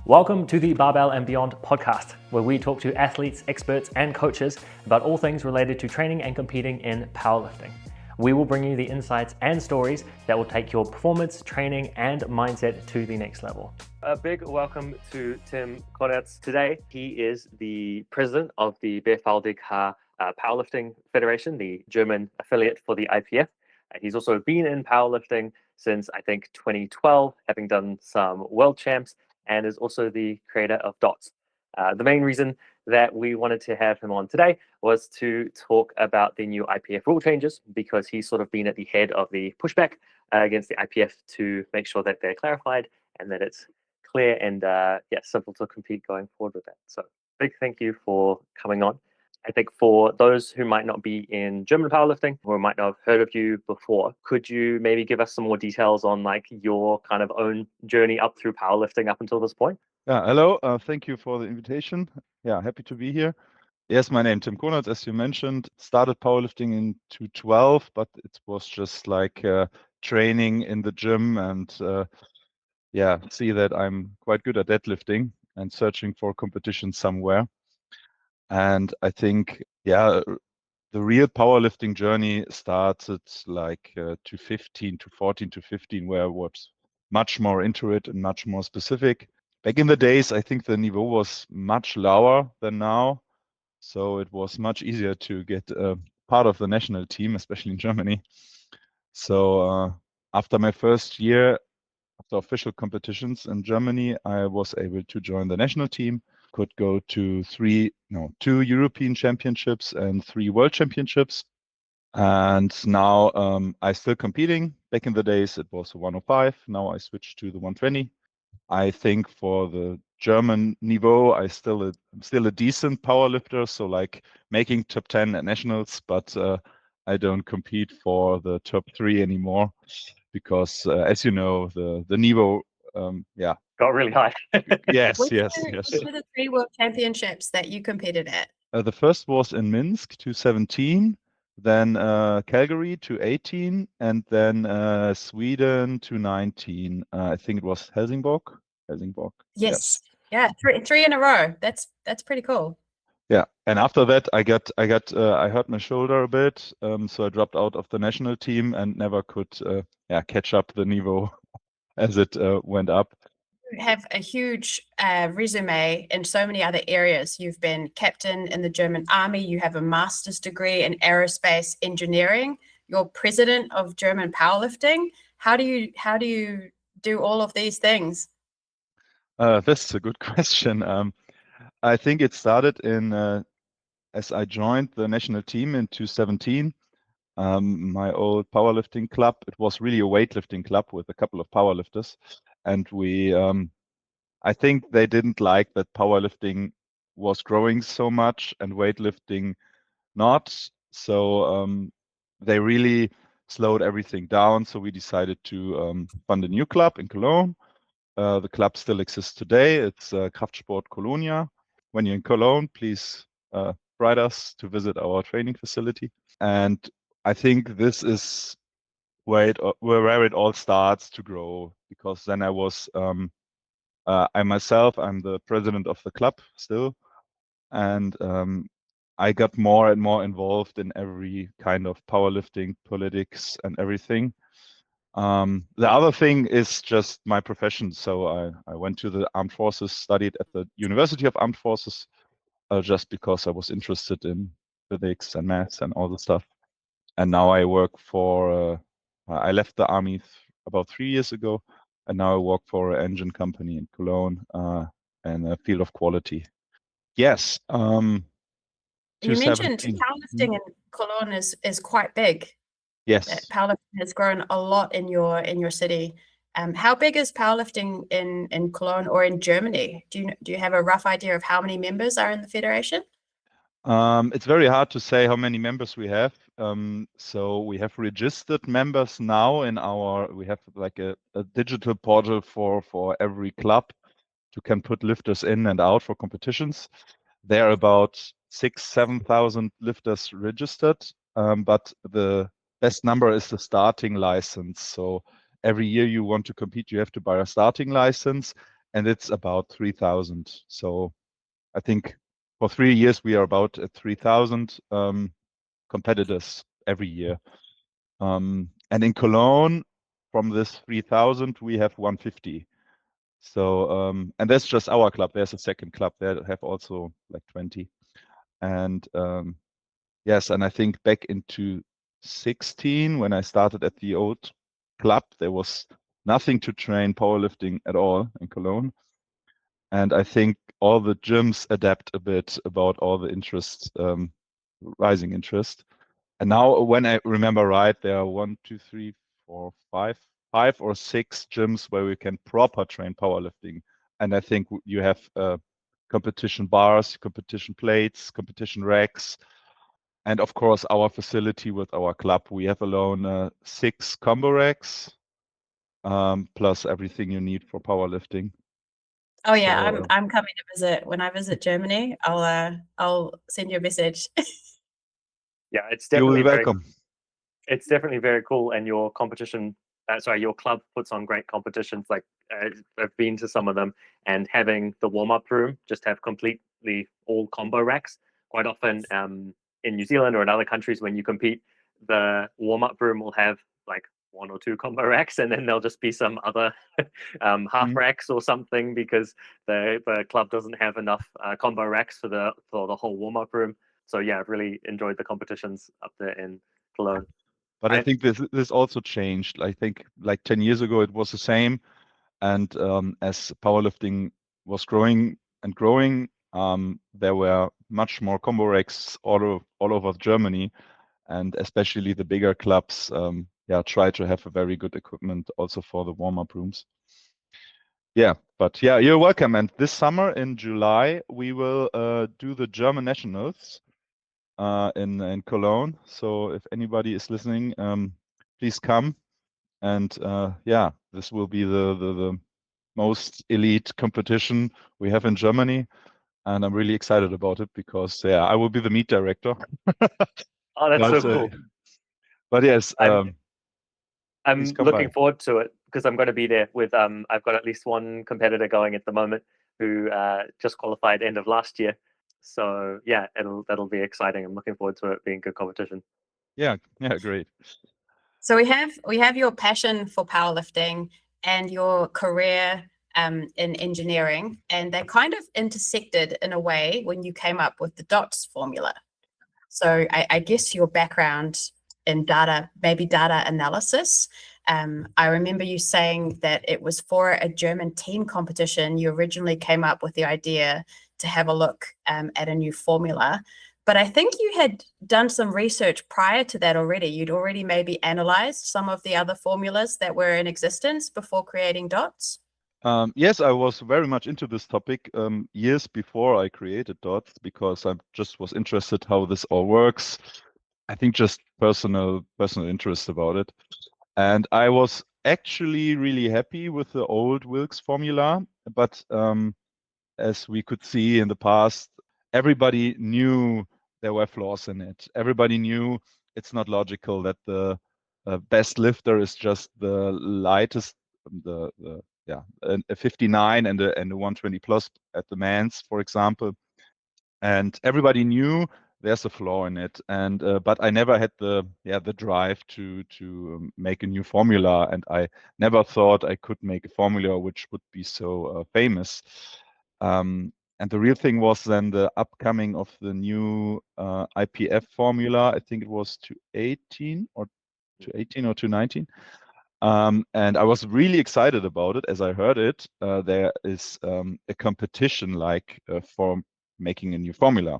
Welcome to the Barbell and Beyond podcast, where we talk to athletes, experts, and coaches about all things related to training and competing in powerlifting. We will bring you the insights and stories that will take your performance, training, and mindset to the next level. A big welcome to Tim Konertz today. He is the president of the Bergfaldigha Powerlifting Federation, the German affiliate for the IPF. He's also been in powerlifting since, I think, 2012, having done some world champs, and is also the creator of DOTS. The main reason that we wanted to have him on today was to talk about the new IPF rule changes, because he's sort of been at the head of the pushback against the IPF to make sure that they're clarified and that it's clear and simple to compete going forward with that. So big thank you for coming on. I think for those who might not be in German powerlifting or might not have heard of you before, could you maybe give us some more details on like your kind of own journey up through powerlifting up until this point? Hello, thank you for the invitation. Yeah, happy to be here. Yes, my name is Tim Konertz, as you mentioned. Started powerlifting in 2012, but it was just like training in the gym and see that I'm quite good at deadlifting and searching for competition somewhere. And I think, the real powerlifting journey started like 2014 to 15, where I was much more into it and much more specific. Back in the days, I think the niveau was much lower than now. So it was much easier to get part of the national team, especially in Germany. So after my first year, after official competitions in Germany, I was able to join the national team, could go to 2 European championships and 3 world championships. And now I'm still competing. Back in the days, it was 105. Now I switched to the 120. I think for the German niveau, I'm still a decent powerlifter. So like making top 10 at nationals, but I don't compete for the top 3 anymore because, as you know, the niveau, got really high. Yes. Which were the 3 world championships that you competed at? The first was in Minsk 2017, then Calgary 2018, and then Sweden 2019. I think it was Helsingborg. Yes. Yeah, three in a row. That's pretty cool. Yeah, and after that, I hurt my shoulder a bit, so I dropped out of the national team and never could catch up the niveau as it went up. You have a huge resume in so many other areas. You've been captain in the German army. You have a master's degree in aerospace engineering. You're president of German powerlifting. How do you do all of these things? That's a good question. I think it started as I joined the national team in 2017. My old powerlifting club, it was really a weightlifting club with a couple of powerlifters. And I think they didn't like that powerlifting was growing so much and weightlifting not. So they really slowed everything down. So we decided to fund a new club in Cologne. The club still exists today. It's Kraftsport Colonia. When you're in Cologne, please write us to visit our training facility. And I think this is where it all starts to grow, because then I was I'm the president of the club still, and I got more and more involved in every kind of powerlifting, politics, and everything. The other thing is just my profession. So I went to the armed forces, studied at the University of Armed Forces, just because I was interested in physics and maths and all the stuff. And now I work for, I left the army about 3 years ago, and now I work for an engine company in Cologne in the field of quality. Yes. You mentioned powerlifting in Cologne is quite big. Yes. Powerlifting has grown a lot in your city. How big is powerlifting in Cologne or in Germany? Do you have a rough idea of how many members are in the federation? It's very hard to say how many members we have. So we have registered members now we have like a digital portal for every club to can put lifters in and out for competitions. There are about 6,000-7,000 lifters registered, but the best number is the starting license. So every year you want to compete, you have to buy a starting license. and it's about 3,000. So I think for 3 years we are about at 3,000 competitors every year. And in Cologne, from this 3,000, we have 150. So and that's just our club. There's a second club there that have also like 20. And yes, and I think back into 2016 when I started at the old club, there was nothing to train powerlifting at all in Cologne. And I think all the gyms adapt a bit about all the interest, rising interest. And now, when I remember right, there are 1, 2, 3, 4, 5 or 6 gyms where we can proper train powerlifting. And I think you have competition bars, competition plates, competition racks, and of course our facility with our club. We have alone 6 combo racks, plus everything you need for powerlifting. Oh yeah, So, I'm coming to visit. When I visit Germany, I'll send you a message. Yeah, it's you will definitely be welcome. it's definitely very cool, and your competition, your club puts on great competitions. Like I've been to some of them, and having the warm-up room just have completely all combo racks. Quite often, in New Zealand or in other countries, when you compete, the warm-up room will have like 1 or 2 combo racks, and then there'll just be some other half racks or something, because the club doesn't have enough combo racks for the whole warm-up room. So yeah, I've really enjoyed the competitions up there in Cologne. But I think this also changed. I think like 10 years ago it was the same, and as powerlifting was growing and growing, there were much more combo racks all over Germany, and especially the bigger clubs, try to have a very good equipment also for the warm-up rooms. Yeah, but yeah, you're welcome. And this summer in July we will do the German nationals in Cologne. So if anybody is listening, please come. And yeah, this will be the most elite competition we have in Germany, and I'm really excited about it because I will be the meet director. Oh, that's so cool. But yes, I'm please come looking by. forward to it, because I'm going to be there with I've got at least one competitor going at the moment who just qualified end of last year. So yeah, that'll be exciting. I'm looking forward to it being good competition. Yeah, great. So we have your passion for powerlifting and your career in engineering, and they kind of intersected in a way when you came up with the DOTS formula. So I guess your background in data analysis. I remember you saying that it was for a German team competition. You originally came up with the idea to have a look at a new formula. But I think you had done some research prior to that already. You'd already maybe analyzed some of the other formulas that were in existence before creating DOTS. Yes, I was very much into this topic years before I created DOTS, because I just was interested how this all works. I think just personal interest about it. And I was actually really happy with the old Wilks formula, but as we could see in the past, everybody knew there were flaws in it. Everybody knew it's not logical that the best lifter is just the lightest, a 59 and a 120 plus at the men's, for example. And everybody knew there's a flaw in it, and but I never had the drive to make a new formula, and I never thought I could make a formula which would be so famous. And the real thing was then the upcoming of the new IPF formula. I think it was 2018 or 2019. And I was really excited about it as I heard it. There is a competition like for making a new formula.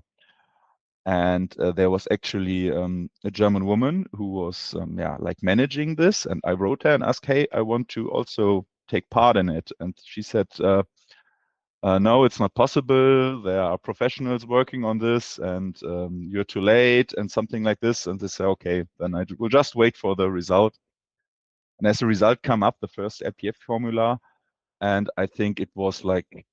And there was actually a German woman who was like managing this. And I wrote her and asked, hey, I want to also take part in it. And she said, no, it's not possible. There are professionals working on this, and you're too late, and something like this. And they say, okay, then I will just wait for the result. And as a result, come up the first IPF formula, and I think it was like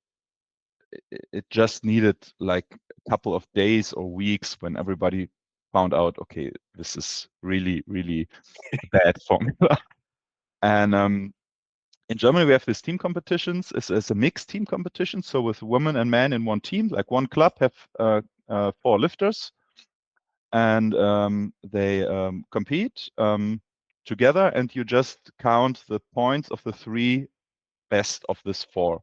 it just needed like a couple of days or weeks when everybody found out, okay, this is really, really bad formula. And in Germany, we have this team competitions. It's a mixed team competition. So with women and men in one team, like one club have 4 lifters, and they compete together, and you just count the points of the 3 best of this 4.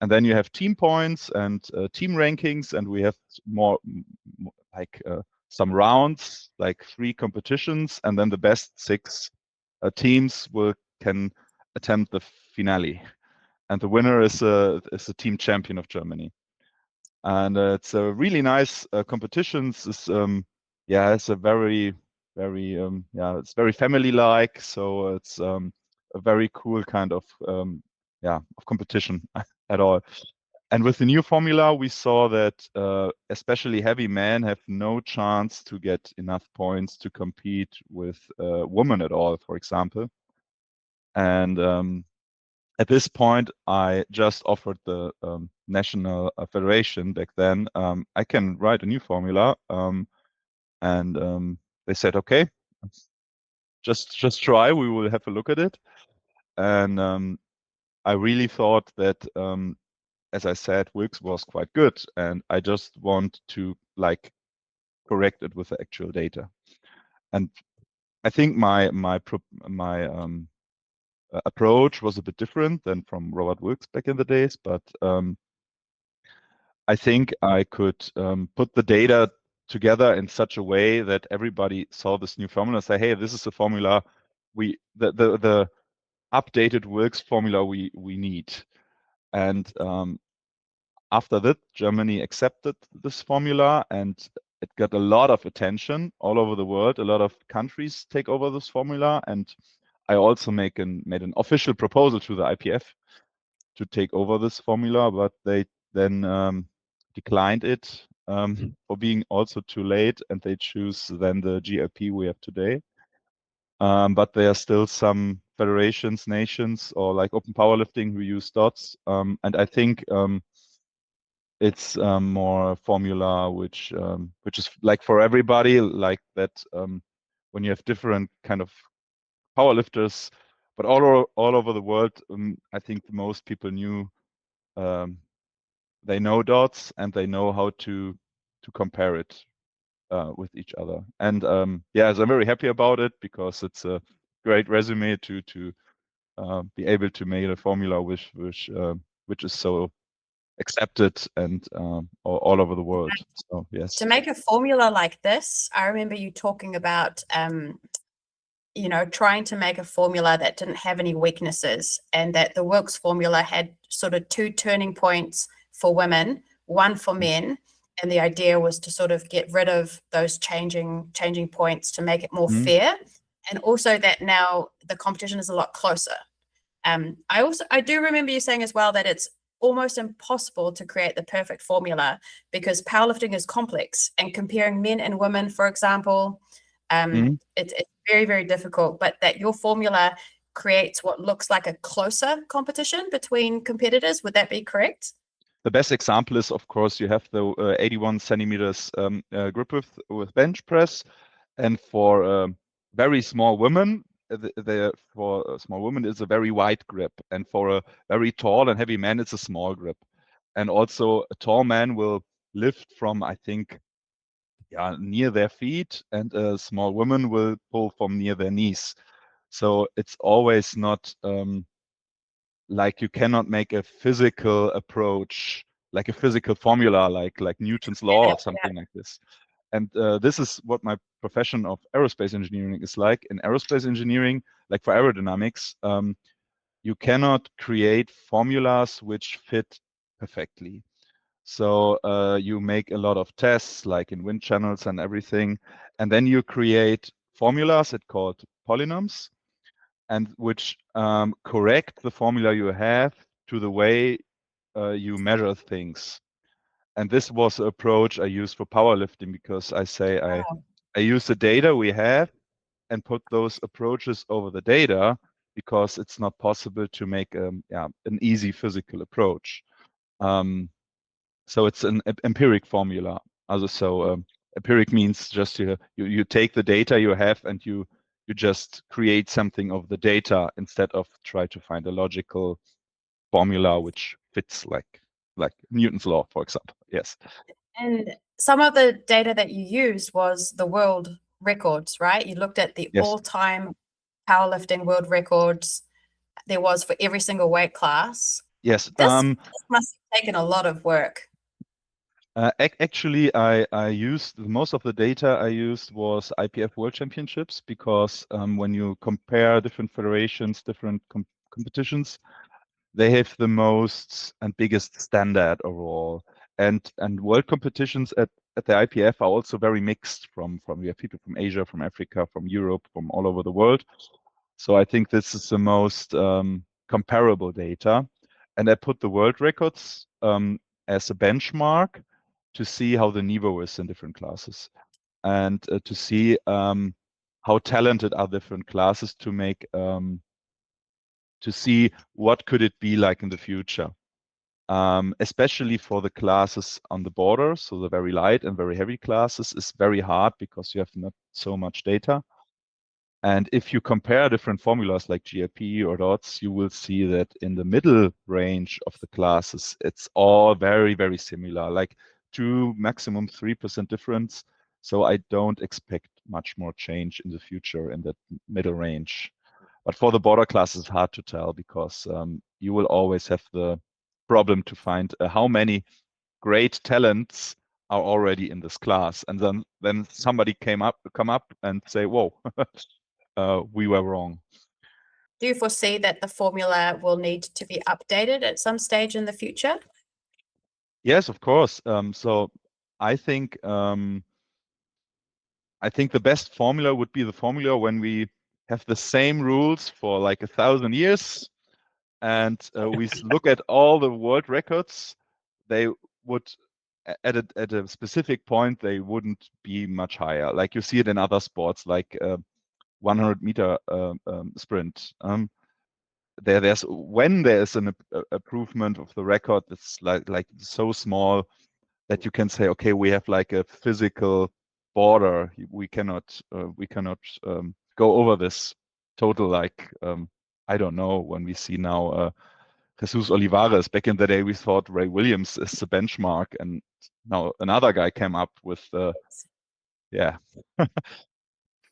And then you have team points and team rankings, and we have more like some rounds, like 3 competitions, and then the best 6 teams can attempt the finale, and the winner is a team champion of Germany. And it's a really nice competitions. It's it's a very it's very family-like. So it's a very cool kind of competition at all. And with the new formula, we saw that especially heavy men have no chance to get enough points to compete with women at all, for example. And at this point, I just offered the national federation back then, I can write a new formula, and they said, okay, just try. We will have a look at it. And I really thought that, as I said, Wilks was quite good, and I just want to like correct it with the actual data. And I think my approach was a bit different than from Robert Wilks back in the days, but I think I could put the data together in such a way that everybody saw this new formula and say, hey, this is the formula the updated Wilks formula we need. And after that, Germany accepted this formula, and it got a lot of attention all over the world. A lot of countries take over this formula, and I also made an official proposal to the IPF to take over this formula, but they then declined it for being also too late, and they choose then the GLP we have today. But there are still some federations, nations, or like Open Powerlifting who use DOTS, and I think it's more formula which is like for everybody, like that. When you have different kind of powerlifters, but all over the world, I think most people knew. They know DOTS, and they know how to compare it with each other. And so I'm very happy about it, because it's a great resume to be able to make a formula which is so accepted and all over the world. So yes. To make a formula like this, I remember you talking about trying to make a formula that didn't have any weaknesses, and that the Wilks formula had sort of 2 turning points for women, 1 for men. And the idea was to sort of get rid of those changing points to make it more fair. And also that now the competition is a lot closer. I do remember you saying as well that it's almost impossible to create the perfect formula, because powerlifting is complex, and comparing men and women, for example, it's very, very difficult, but that your formula creates what looks like a closer competition between competitors. Would that be correct? The best example is, of course, you have the 81 centimeters grip with bench press, and for very small women, for small women it's a very wide grip, and for a very tall and heavy man it's a small grip. And also a tall man will lift from, I think, near their feet, and a small woman will pull from near their knees. So it's always not like you cannot make a physical approach, like a physical formula, like Newton's law or something like this. And this is what my profession of aerospace engineering is like. In aerospace engineering, like for aerodynamics, you cannot create formulas which fit perfectly. So you make a lot of tests, like in wind channels and everything, and then you create formulas that called polynomials, and which correct the formula you have to the way you measure things. And this was the approach I used for powerlifting, because I say I use the data we have and put those approaches over the data, because it's not possible to make an easy physical approach. So it's an empiric empiric means just you take the data you have and you You just create something of the data instead of try to find a logical formula which fits like Newton's law, for example. Yes. And some of the data that you used was the world records, right? You looked at the Yes. all-time powerlifting world records there was for every single weight class. Yes. This must have taken a lot of work. Actually, I used most of the data I used was IPF World Championships, because when you compare different federations, different competitions, they have the most and biggest standard overall. And world competitions at the IPF are also very mixed. From we have people from Asia, from Africa, from Europe, from all over the world. So I think this is the most comparable data. And I put the world records as a benchmark to see how the niveau is in different classes, and to see how talented are different classes, to make to see what could it be like in the future, especially for the classes on the border. So the very light and very heavy classes is very hard because you have not so much data. And if you compare different formulas like GRP or DOTS, you will see that in the middle range of the classes, it's all very, very similar, like 2, maximum 3% difference. So I don't expect much more change in the future in that middle range. But for the border classes, it's hard to tell, because you will always have the problem to find how many great talents are already in this class, and then somebody come up and say, "Whoa, we were wrong." Do you foresee that the formula will need to be updated at some stage in the future? Yes, of course. So I think the best formula would be the formula when we have the same rules for like 1,000 years, and we look at all the world records. They would, at a specific point, they wouldn't be much higher. Like you see it in other sports, like 100-meter sprint. There's when there's an improvement of the record, it's like so small that you can say, okay, we have like a physical border. We cannot go over this total, like I don't know, when we see now Jesus Olivares. Back in the day, we thought Ray Williams is the benchmark, and now another guy came up with yeah.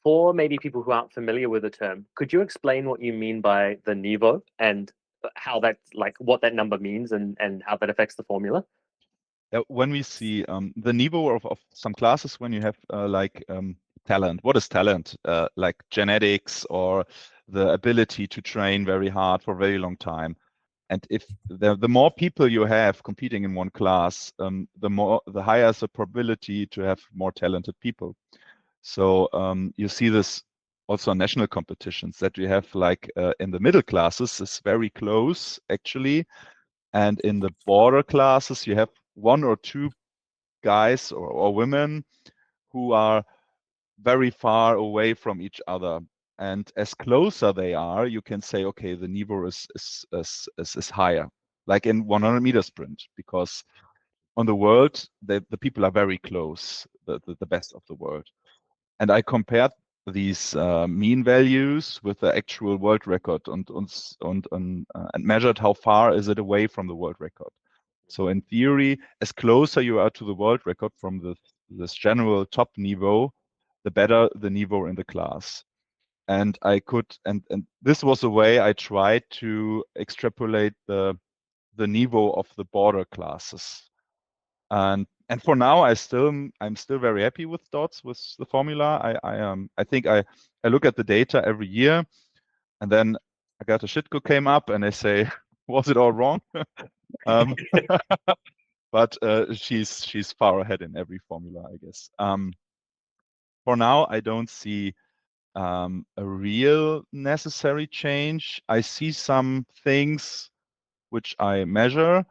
For maybe people who aren't familiar with the term, could you explain what you mean by the niveau and how that, like, what that number means and how that affects the formula? When we see the niveau of some classes, when you have talent, what is talent? Like genetics or the ability to train very hard for a very long time. And if the more people you have competing in one class, the higher the probability to have more talented people. So you see this also on national competitions, that you have like in the middle classes, it's very close actually. And in the border classes, you have 1 or 2 guys or women who are very far away from each other. And as closer they are, you can say, okay, the niveau is higher, like in 100-meter sprint, because on the world, the people are very close, the best of the world. And I compared these mean values with the actual world record and measured how far is it away from the world record. So in theory, as closer you are to the world record from this general top niveau, the better the niveau in the class. And I could, and this was a way I tried to extrapolate the niveau of the border classes. And for now, I'm still very happy with DOTS, with the formula. I think I look at the data every year, and then Agatha Shitko came up and I say, was it all wrong? But she's far ahead in every formula, I guess. For now, I don't see a real necessary change. I see some things which I measure,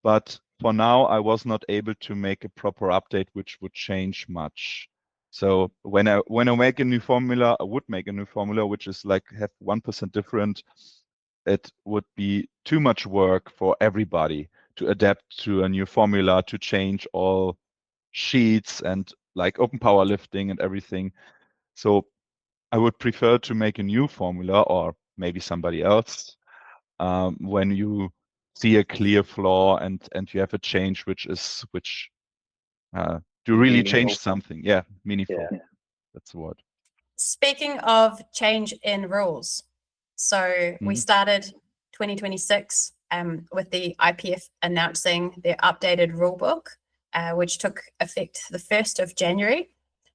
but for now, I was not able to make a proper update which would change much. So when I make a new formula, I would make a new formula which is like have 1% different. It would be too much work for everybody to adapt to a new formula, to change all sheets and like open powerlifting and everything. So I would prefer to make a new formula, or maybe somebody else, when you see a clear flaw and you have a change which do really change something. Yeah, meaningful. Yeah. That's the word. Speaking of change in rules, so we Mhm. started 2026 with the IPF announcing their updated rulebook, which took effect the 1st of January.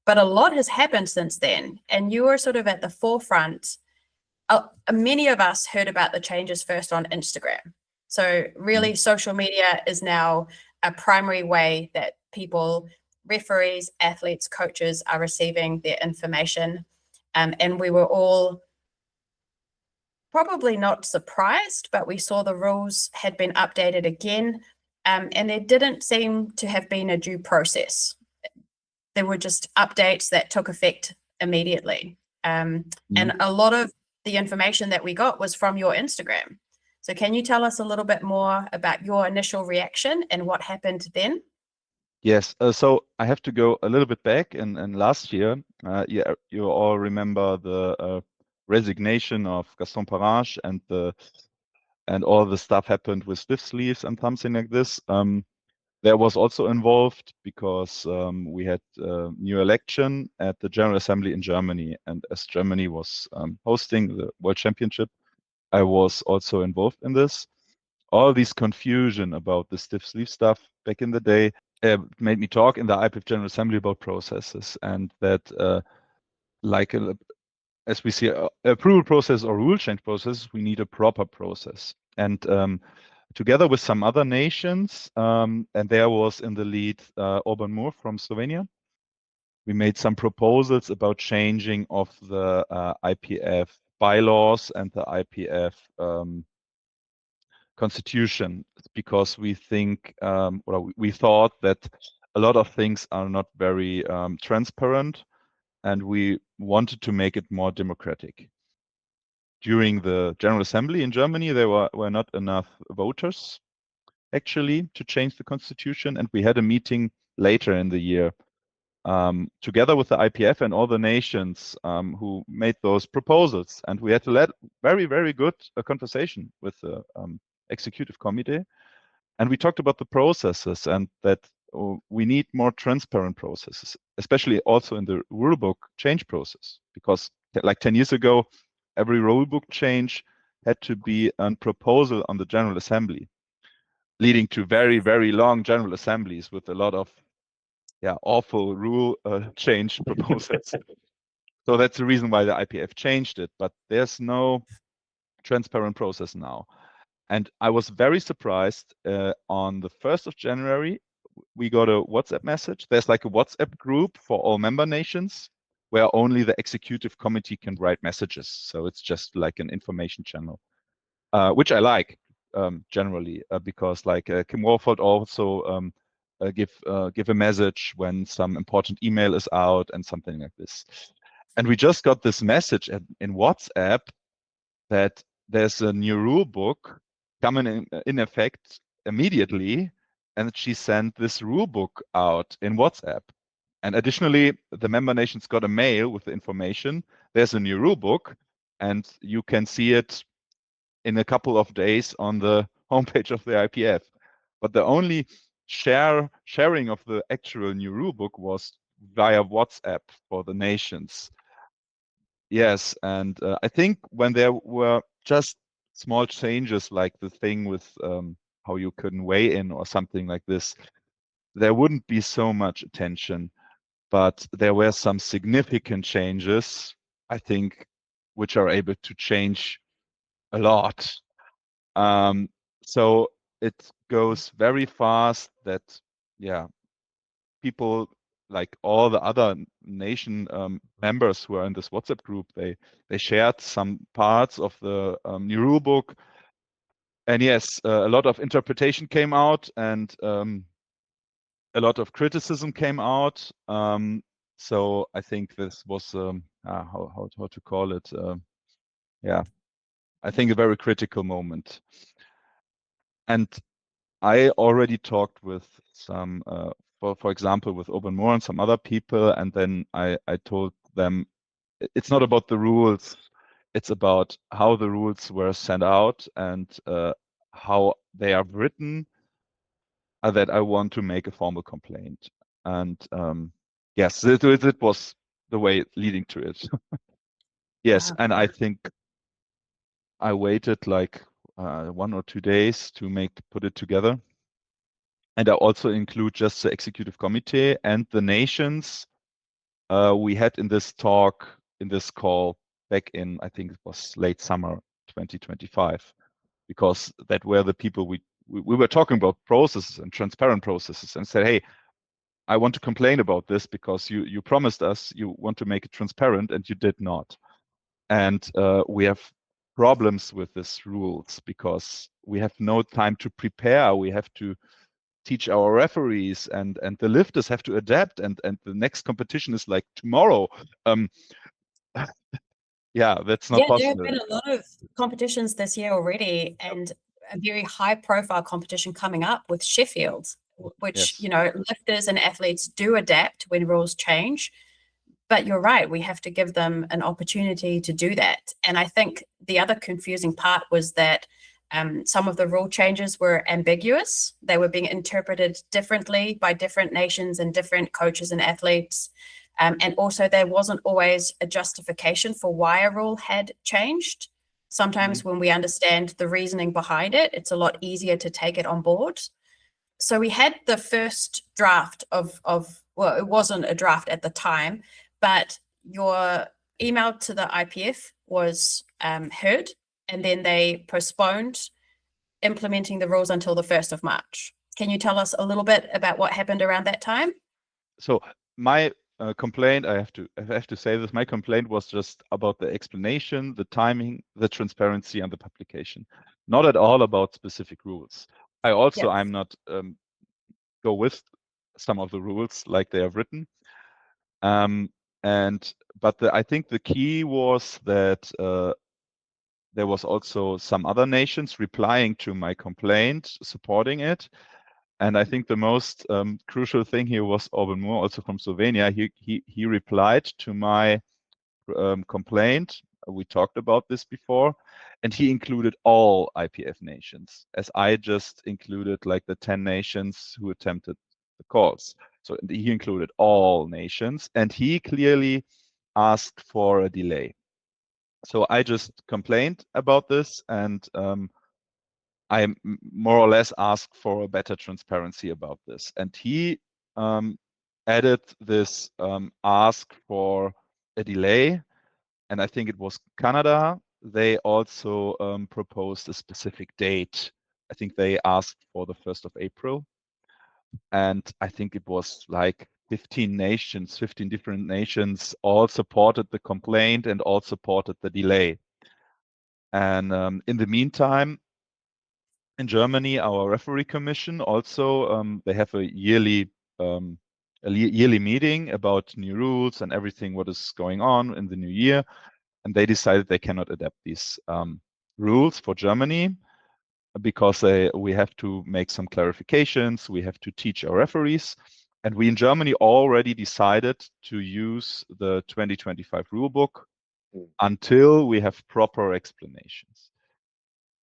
But a lot has happened since then, and you were sort of at the forefront. Many of us heard about the changes first on Instagram. So really, social media is now a primary way that people, referees, athletes, coaches are receiving their information. And we were all probably not surprised, but we saw the rules had been updated again. And there didn't seem to have been a due process. There were just updates that took effect immediately. And a lot of the information that we got was from your Instagram. So can you tell us a little bit more about your initial reaction and what happened then? Yes. So I have to go a little bit back. And last year, you all remember the resignation of Gaston Parage and all the stuff happened with stiff sleeves and something like this. There was also involved because we had a new election at the General Assembly in Germany. And as Germany was hosting the World Championship, I was also involved in this. All this confusion about the stiff sleeve stuff back in the day made me talk in the IPF General Assembly about processes, and that as we see approval process or rule change process, we need a proper process. And together with some other nations, and there was in the lead Orban Moore from Slovenia, we made some proposals about changing of the IPF bylaws and the IPF constitution, because we think, or we thought that a lot of things are not very transparent, and we wanted to make it more democratic. During the General Assembly in Germany, there were not enough voters actually to change the constitution, and we had a meeting later in the year together with the IPF and all the nations who made those proposals, and we had to let very, very good conversation with the executive committee. And we talked about the processes and that we need more transparent processes, especially also in the rulebook change process, because like 10 years ago, every rulebook change had to be a proposal on the General Assembly, leading to very, very long General Assemblies with a lot of awful rule change proposals. So that's the reason why the IPF changed it, but there's no transparent process now. And I was very surprised on the 1st of January, we got a WhatsApp message. There's like a WhatsApp group for all member nations where only the executive committee can write messages. So it's just like an information channel, which I like generally because like Kim Warford also give a message when some important email is out and something like this. And we just got this message in WhatsApp that there's a new rule book coming in effect immediately, and she sent this rule book out in WhatsApp. And additionally, the member nations got a mail with the information. There's a new rule book, and you can see it in a couple of days on the homepage of the IPF. But the only sharing of the actual new rule book was via WhatsApp for the nations. Yes, and I think when there were just small changes like the thing with how you couldn't weigh in or something like this, there wouldn't be so much attention. But there were some significant changes, I think, which are able to change a lot. So it goes very fast that, people like all the other nation members who are in this WhatsApp group, they shared some parts of the new rule book. And yes, a lot of interpretation came out and a lot of criticism came out. So I think this was, how to call it? I think a very critical moment. And I already talked with some, for example, with Urban Moore and some other people, and then I told them it's not about the rules. It's about how the rules were sent out and how they are written, that I want to make a formal complaint. And yes, it was the way leading to it. Yes, Wow. and I think I waited like 1 or 2 days to put it together. And I also include just the executive committee and the nations we had in this call back in, I think it was late summer 2025, because that were the people we were talking about processes and transparent processes, and said, hey, I want to complain about this because you promised us you want to make it transparent and you did not. And we have problems with these rules because we have no time to prepare. We have to teach our referees, and the lifters have to adapt, and the next competition is like tomorrow. Yeah, that's not Yeah, there have possible. been a lot of competitions this year already, and a very high profile competition coming up with Sheffield, which, Yes. you know, lifters and athletes do adapt when rules change. But you're right, we have to give them an opportunity to do that. And I think the other confusing part was that some of the rule changes were ambiguous. They were being interpreted differently by different nations and different coaches and athletes. And also, there wasn't always a justification for why a rule had changed. Sometimes when we understand the reasoning behind it, it's a lot easier to take it on board. So we had the first draft of well, it wasn't a draft at the time, but your email to the IPF was heard, and then they postponed implementing the rules until the 1st of March. Can you tell us a little bit about what happened around that time? So my complaint, I have to say this, my complaint was just about the explanation, the timing, the transparency, and the publication. Not at all about specific rules. I also, I'm not go with some of the rules like they are written. But I think the key was that there was also some other nations replying to my complaint, supporting it. And I think the most crucial thing here was Orban Moore, also from Slovenia. He replied to my complaint. We talked about this before, and he included all IPF nations, as I just included like the 10 nations who attempted the calls. So he included all nations, and he clearly asked for a delay. So I just complained about this, and I more or less asked for a better transparency about this. And he added this ask for a delay, and I think it was Canada. They also proposed a specific date. I think they asked for the 1st of April. And I think it was like 15 different nations all supported the complaint and all supported the delay. And in the meantime, in Germany, our referee commission also, they have a yearly meeting about new rules and everything what is going on in the new year. And they decided they cannot adapt these rules for Germany because we have to make some clarifications. We have to teach our referees. And we in Germany already decided to use the 2025 rulebook until we have proper explanations.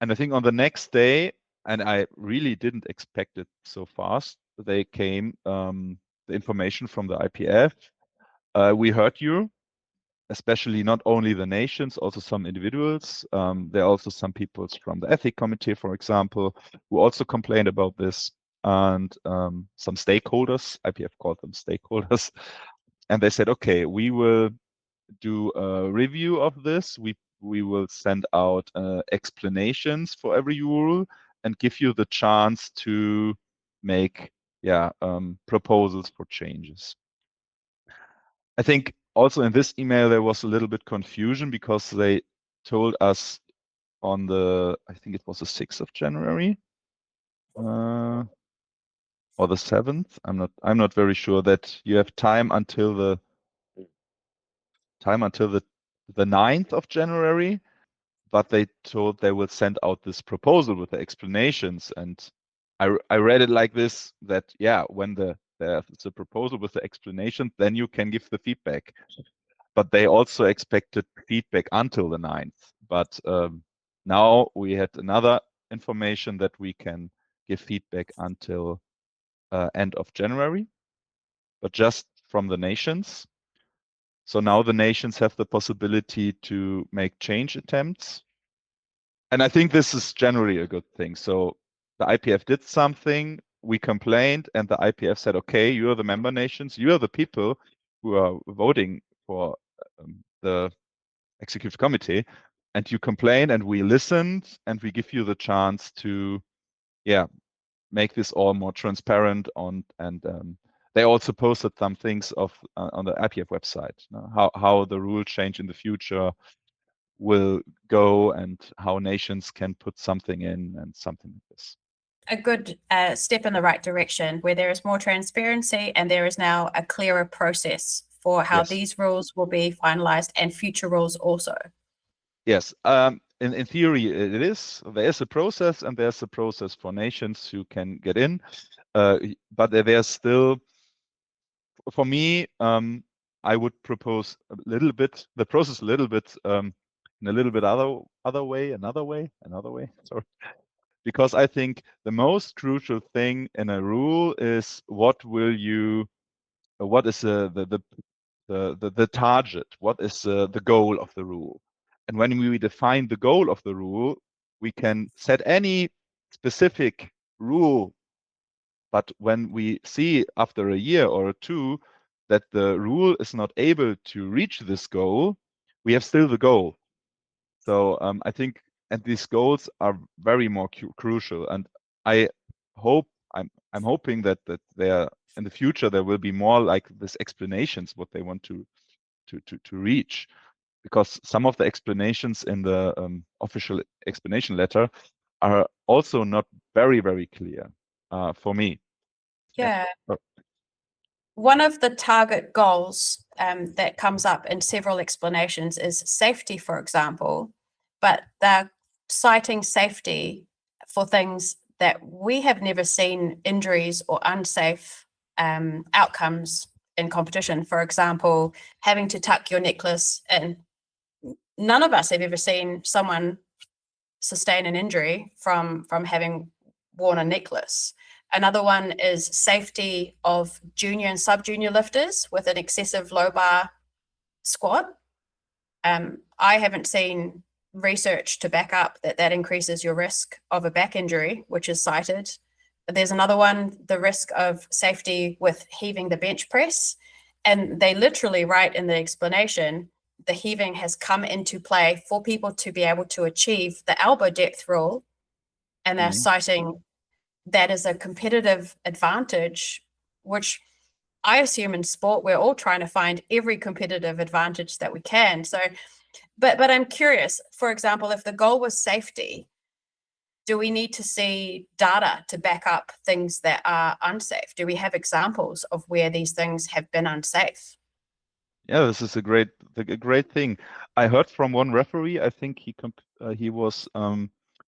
And I think on the next day, and I really didn't expect it so fast, they came the information from the IPF. We heard you, especially not only the nations, also some individuals. There are also some people from the ethic committee, for example, who also complained about this, and some stakeholders. IPF called them stakeholders. And they said, okay, we will do a review of this. We will send out explanations for every rule and give you the chance to make proposals for changes. I think also in this email there was a little bit confusion because they told us on I think it was the 6th of January or the 7th. I'm not very sure, that you have time until the 9th of January. But they told they will send out this proposal with the explanations, and I read it like this, that when there's a proposal with the explanation, then you can give the feedback. but they also expected feedback until the 9th. But now we had another information that we can give feedback until end of January, but just from the nations. So now the nations have the possibility to make change attempts. And I think this is generally a good thing. So the IPF did something, we complained, and the IPF said, okay, you are the member nations, you are the people who are voting for the executive committee, and you complain, and we listened, and we give you the chance to, make this all more transparent on, and they also posted some things on the IPF website, how the rule change in the future will go and how nations can put something in and something like this. A good step in the right direction where there is more transparency and there is now a clearer process for how these rules will be finalized and future rules also. Yes, in theory it is. There is a process, and there's a process for nations who can get in, but there's still, for me, I would propose the process a little bit in a little bit another way. Sorry, because I think the most crucial thing in a rule is what is the target, what is the goal of the rule, and when we define the goal of the rule, we can set any specific rule. But when we see after a year or two that the rule is not able to reach this goal, we have still the goal. So I think, and these goals are very more crucial. And I'm hoping that there in the future there will be more like this explanations what they want to reach, because some of the explanations in the official explanation letter are also not very clear for me. Yeah. One of the target goals that comes up in several explanations is safety, for example, but they're citing safety for things that we have never seen injuries or unsafe outcomes in competition. For example, having to tuck your necklace in. None of us have ever seen someone sustain an injury from having worn a necklace. Another one is safety of junior and sub-junior lifters with an excessive low bar squat. I haven't seen research to back up that increases your risk of a back injury, which is cited. There's another one, the risk of safety with heaving the bench press. And they literally write in the explanation, the heaving has come into play for people to be able to achieve the elbow depth rule. And they're citing that as a competitive advantage, which I assume in sport, we're all trying to find every competitive advantage that we can. So, but I'm curious, for example, if the goal was safety, do we need to see data to back up things that are unsafe? Do we have examples of where these things have been unsafe? Yeah, this is a great thing. I heard from one referee, I think he was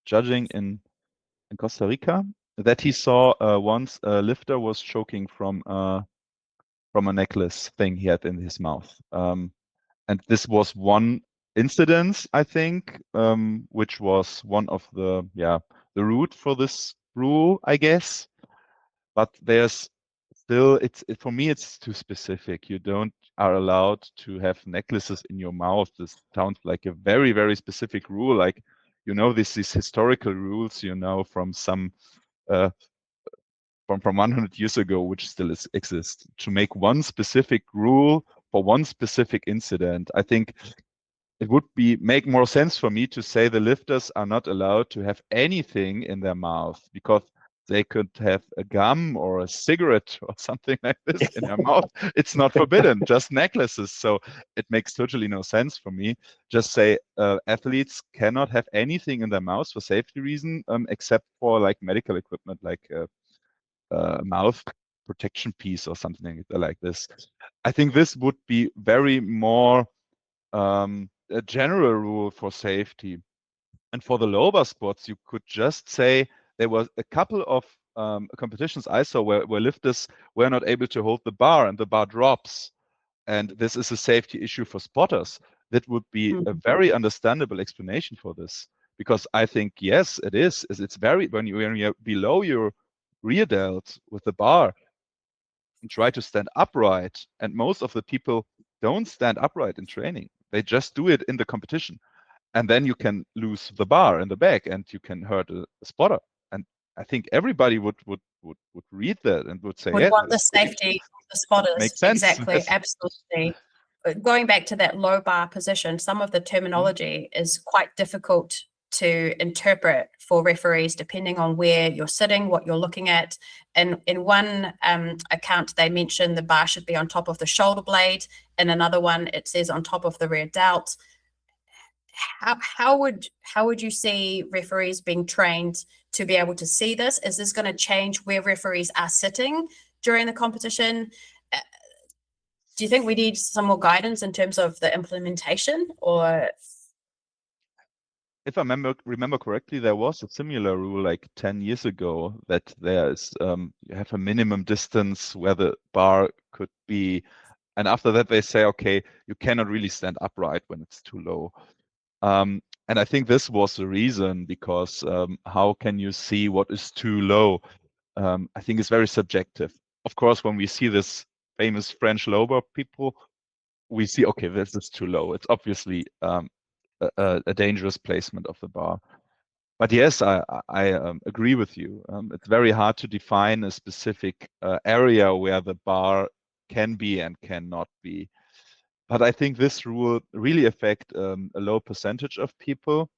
judging in Costa Rica, that he saw once a lifter was choking from a necklace thing he had in his mouth. And this was one incident, I think, which was one of the root for this rule, I guess. But there's still, for me, it's too specific. You don't are allowed to have necklaces in your mouth. This sounds like a very specific rule. Like, these historical rules, from some from 100 years ago, which still exists. To make one specific rule for one specific incident, I think it would make more sense for me to say the lifters are not allowed to have anything in their mouth, because they could have a gum or a cigarette or something like this in their mouth. It's not forbidden, just necklaces. So it makes totally no sense for me. Just say athletes cannot have anything in their mouth for safety reason, except for like medical equipment, like mouth protection piece or something like this. I think this would be very more a general rule for safety. And for the lower sports, you could just say there was a couple of competitions I saw where lifters were not able to hold the bar and the bar drops. and this is a safety issue for spotters. That would be a very understandable explanation for this, because I think, yes, it is. It's very, when you're below your rear delt with the bar and try to stand upright, and most of the people don't stand upright in training. They just do it in the competition. And then you can lose the bar in the back and you can hurt a spotter. And I think everybody would read that and would say, Would yeah, want the safety of the spotters. makes sense. Exactly, Yes. absolutely. Going back to that low bar position, some of the terminology is quite difficult to interpret for referees, depending on where you're sitting, what you're looking at. And in one account, they mention the bar should be on top of the shoulder blade. In another one, it says on top of the rear delt. How would you see referees being trained to be able to see this? Is this going to change where referees are sitting during the competition? Do you think we need some more guidance in terms of the implementation? Or if I remember correctly, there was a similar rule like 10 years ago that there is you have a minimum distance where the bar could be, and after that they say, okay, you cannot really stand upright when it's too low. And I think this was the reason, because how can you see what is too low? I think it's very subjective. Of course, when we see this famous French low bar people, we see, okay, this is too low. It's obviously a dangerous placement of the bar. But yes, I agree with you. It's very hard to define a specific area where the bar can be and cannot be. But I think this rule really affect a low percentage of people.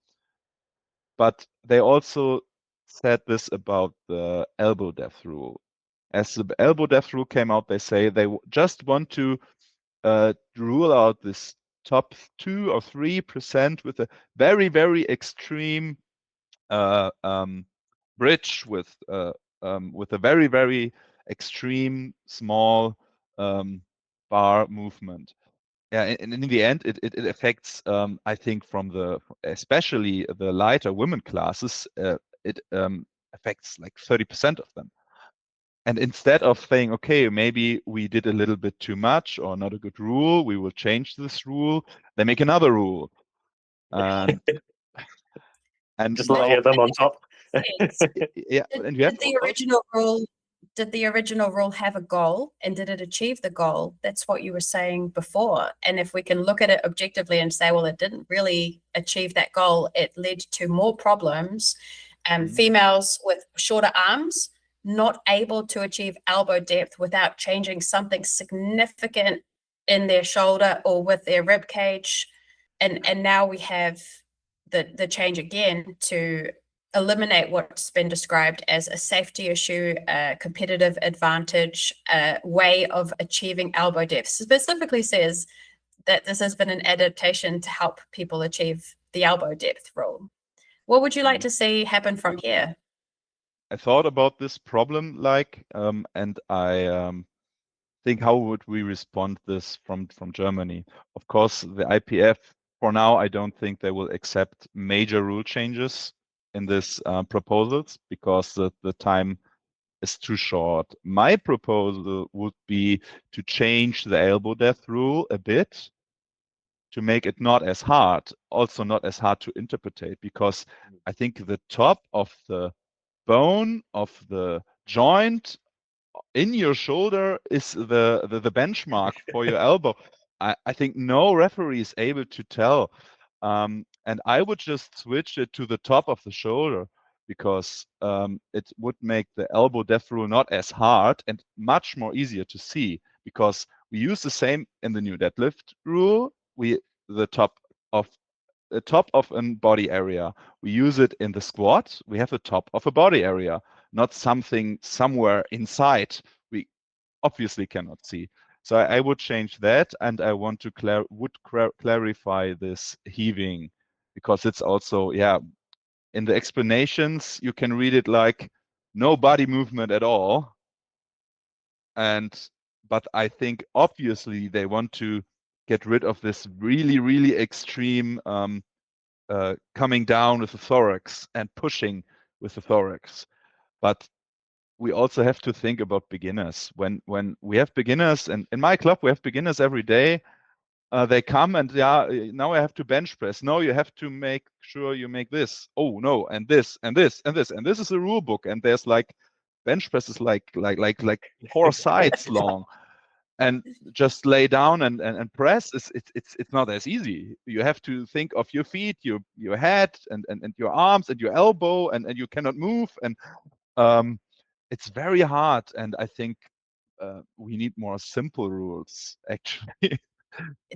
But they also said this about the elbow depth rule. As the elbow depth rule came out, they say they just want to rule out this top 2 or 3% with a very, very extreme bridge with a very, very extreme small bar movement. Yeah, and in the end, it affects, I think, especially the lighter women classes, it affects like 30% of them. And instead of saying, okay, maybe we did a little bit too much or not a good rule, we will change this rule, they make another rule. And just layer them on top. Yeah, and you have did the original rule have a goal, and did it achieve the goal? That's what you were saying before. And if we can look at it objectively and say, well, it didn't really achieve that goal, it led to more problems. Females with shorter arms not able to achieve elbow depth without changing something significant in their shoulder or with their rib cage. And now we have the change again to eliminate what's been described as a safety issue, a competitive advantage, a way of achieving elbow depth. Specifically says that this has been an adaptation to help people achieve the elbow depth rule. What would you like to see happen from here? I thought about this problem, and I think, how would we respond this from Germany? Of course, the IPF, for now, I don't think they will accept major rule changes in this proposals, because the time is too short. My proposal would be to change the elbow depth rule a bit, to make it not as hard, also not as hard to interpret, because I think the top of the bone of the joint in your shoulder is the benchmark for your elbow. I think no referee is able to tell. And I would just switch it to the top of the shoulder, because it would make the elbow depth rule not as hard and much more easier to see, because we use the same in the new deadlift rule. The top of a body area, we use it in the squat. We have the top of a body area, not something somewhere inside we obviously cannot see. So I would change that, and I want to clarify this heaving, because it's also, yeah, in the explanations you can read it like no body movement at all. But I think obviously they want to get rid of this really, really extreme coming down with the thorax and pushing with the thorax. But we also have to think about beginners. When we have beginners, and in my club we have beginners every day. They come and now I have to bench press. No, you have to make sure you make this. Oh no, and this and this and this and this is a rule book, and there's like bench press is like 4 sides long, and just lay down and press. It's not as easy. You have to think of your feet, your head, and your arms and your elbow, and you cannot move, and it's very hard. And I think we need more simple rules actually.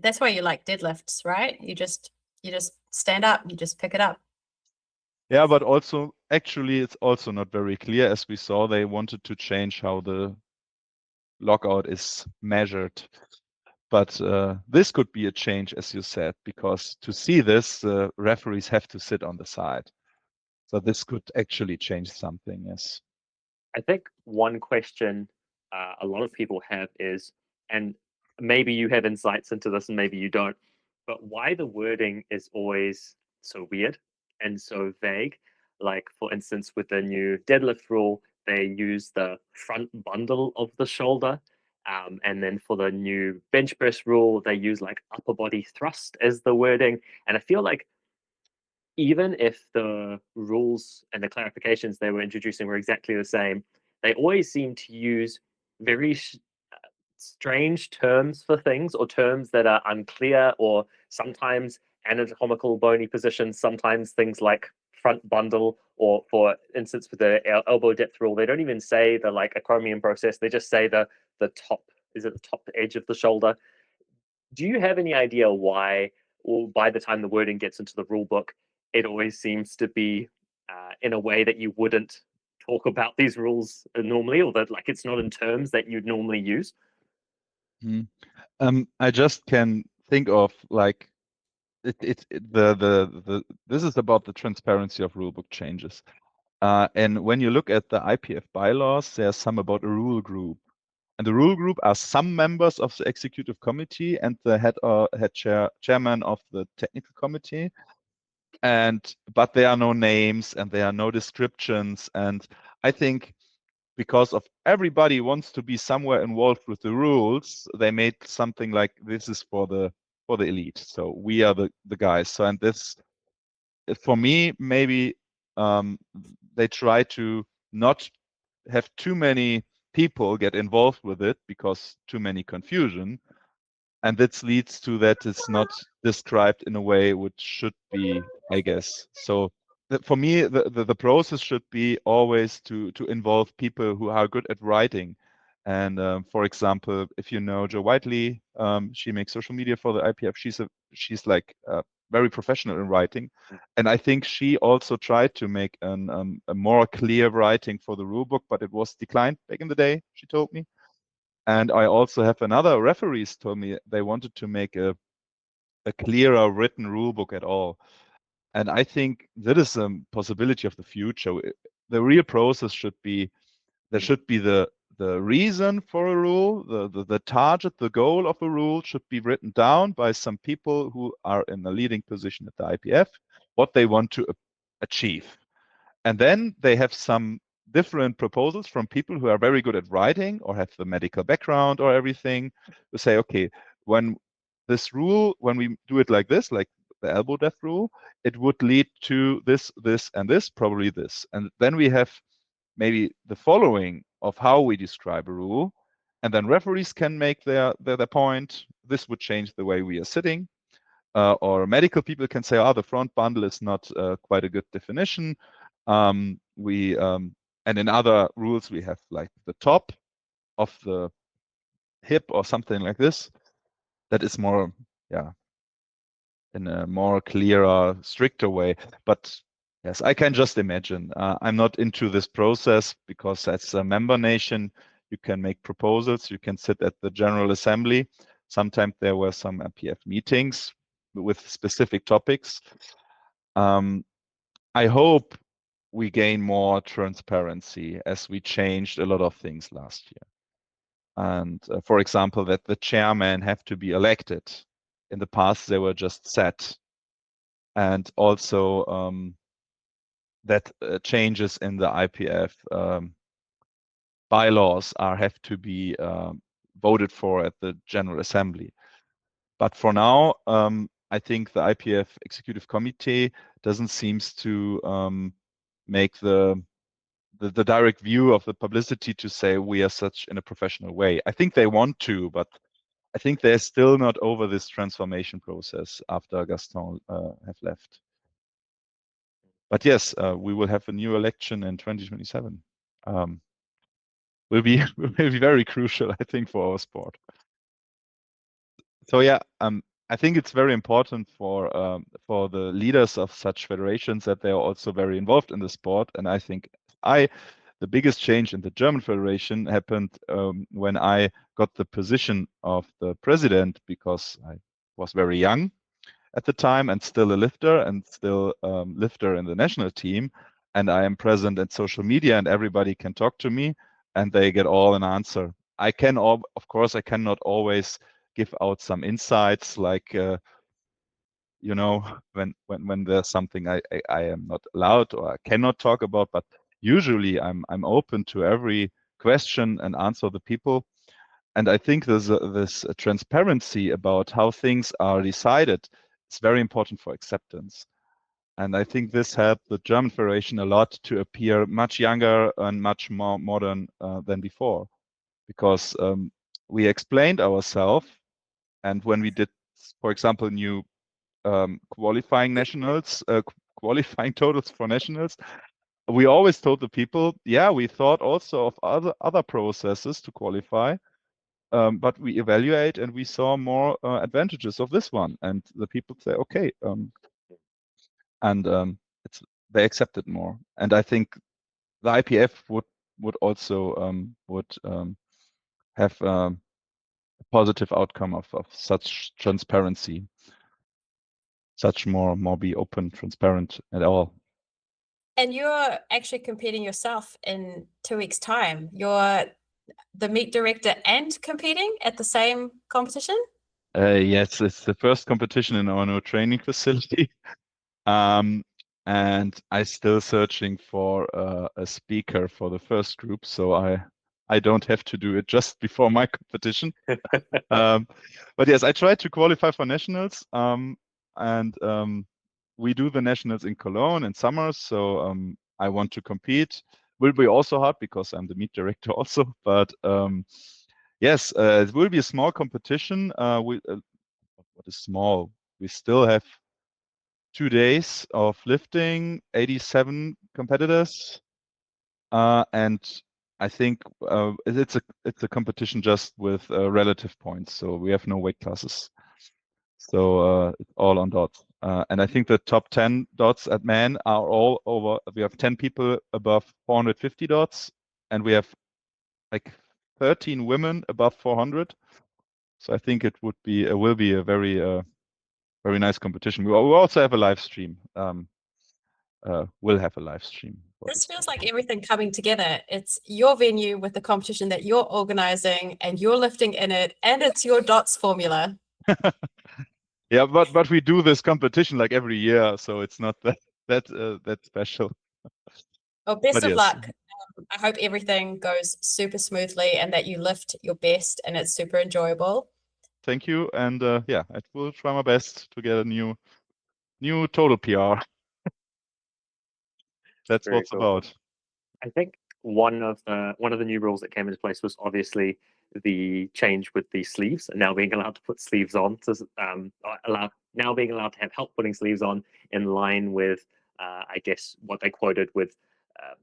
That's why you like deadlifts, right? You just stand up, you just pick it up. Yeah, but also actually it's also not very clear. As we saw, they wanted to change how the lockout is measured. But this could be a change, as you said, because to see this, referees have to sit on the side. So this could actually change something, yes. I think one question a lot of people have is, and maybe you have insights into this and maybe you don't, but why the wording is always so weird and so vague. Like, for instance, with the new deadlift rule, they use the front bundle of the shoulder. And then for the new bench press rule, they use like upper body thrust as the wording. And I feel like even if the rules and the clarifications they were introducing were exactly the same, they always seem to use very strange terms for things, or terms that are unclear, or sometimes anatomical bony positions, sometimes things like front bundle, or for instance with the elbow depth rule, they don't even say the like acromion process, they just say the top, is it the top edge of the shoulder? Do you have any idea why, or by the time the wording gets into the rule book, it always seems to be in a way that you wouldn't talk about these rules normally, or that like it's not in terms that you'd normally use? I just can think of like this is about the transparency of rulebook changes. And when you look at the IPF bylaws, there's some about a rule group. And the rule group are some members of the executive committee and the chairman of the technical committee. But there are no names and there are no descriptions. And I think because of everybody wants to be somewhere involved with the rules, they made something like this is for the elite. So we are the guys. So, and this, for me, maybe they try to not have too many people get involved with it because too many confusion. And this leads to that it's not described in a way which should be, I guess. So for me, the process should be always to involve people who are good at writing. And for example, if you know Jo Whiteley, she makes social media for the IPF. She's like very professional in writing, and I think she also tried to make a more clear writing for the rulebook, but it was declined back in the day. She told me. And I also have another referees told me they wanted to make a clearer written rule book at all. And I think that is a possibility of the future. The real process should be, there should be the reason for a rule, the target, the goal of a rule should be written down by some people who are in a leading position at the IPF, what they want to achieve. And then they have some different proposals from people who are very good at writing or have the medical background or everything, to say, okay, when this rule, when we do it like this, like the elbow depth rule, it would lead to this, this, and this, probably this. And then we have maybe the following of how we describe a rule. And then referees can make their point. This would change the way we are sitting. Or medical people can say, oh, the front bundle is not quite a good definition. And in other rules, we have like the top of the hip or something like this. That is more, in a more clearer, stricter way. But yes, I can just imagine. I'm not into this process because as a member nation, you can make proposals. You can sit at the General Assembly. Sometimes there were some IPF meetings with specific topics. I hope we gain more transparency as we changed a lot of things last year. And for example, that the chairman have to be elected. In the past, they were just set. And also that changes in the IPF bylaws have to be voted for at the General Assembly. But for now, I think the IPF Executive Committee doesn't seem to make the direct view of the publicity to say we are such in a professional way. I think they want to, but I think they're still not over this transformation process after Gaston have left. But yes, we will have a new election in 2027. Will be very crucial, I think, for our sport. So yeah, I think it's very important for the leaders of such federations that they are also very involved in the sport. And I think the biggest change in the German federation happened when I got the position of the president, because I was very young at the time and still a lifter and still lifter in the national team. And I am present at social media and everybody can talk to me and they get all an answer. Of course, I cannot always give out some insights like, you know, when there's something I am not allowed or I cannot talk about, but usually I'm open to every question and answer the people. And I think there's this transparency about how things are decided. It's very important for acceptance. And I think this helped the German Federation a lot to appear much younger and much more modern than before, because we explained ourselves. And when we did, for example, new qualifying nationals, qualifying totals for nationals, we always told the people, yeah, we thought also of other processes to qualify, but we evaluate and we saw more advantages of this one. And the people say, okay, they accept it more. And I think the IPF would also have a positive outcome of such transparency, such more be open, transparent at all. And you're actually competing yourself in 2 weeks' time. You're the meet director and competing at the same competition? Yes, it's the first competition in our new training facility. And I'm still searching for a speaker for the first group, so I don't have to do it just before my competition. But yes, I tried to qualify for nationals, and we do the nationals in Cologne in summer, so I want to compete. Will be also hard because I'm the meet director also, but yes, it will be a small competition. What is small? We still have 2 days of lifting, 87 competitors, and I think it's a competition just with relative points. So we have no weight classes. So it's all on dots. And I think the top 10 dots at men are all over. We have 10 people above 450 dots, and we have like 13 women above 400. So I think it will be a very nice competition. We also have a live stream. We'll have a live stream. This feels like everything coming together. It's your venue with the competition that you're organizing and you're lifting in it, and it's your dots formula. Yeah, but we do this competition like every year, so it's not that special. Well, best of luck. I hope everything goes super smoothly and that you lift your best and it's super enjoyable. Thank you, and yeah, I will try my best to get a new total PR. That's Very what it's cool. about. I think one of the new rules that came into place was obviously the change with the sleeves, and now being allowed to put sleeves on to being allowed to have help putting sleeves on in line with I guess what they quoted with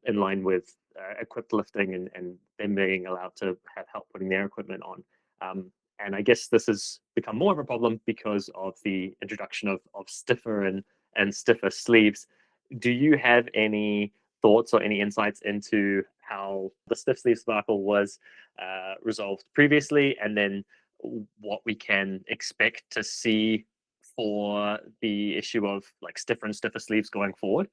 in line with equipped lifting and them being allowed to have help putting their equipment on. And I guess this has become more of a problem because of the introduction of stiffer and stiffer sleeves. Do you have any thoughts or any insights into how the stiff sleeve debacle was resolved previously, and then what we can expect to see for the issue of like stiffer and stiffer sleeves going forward?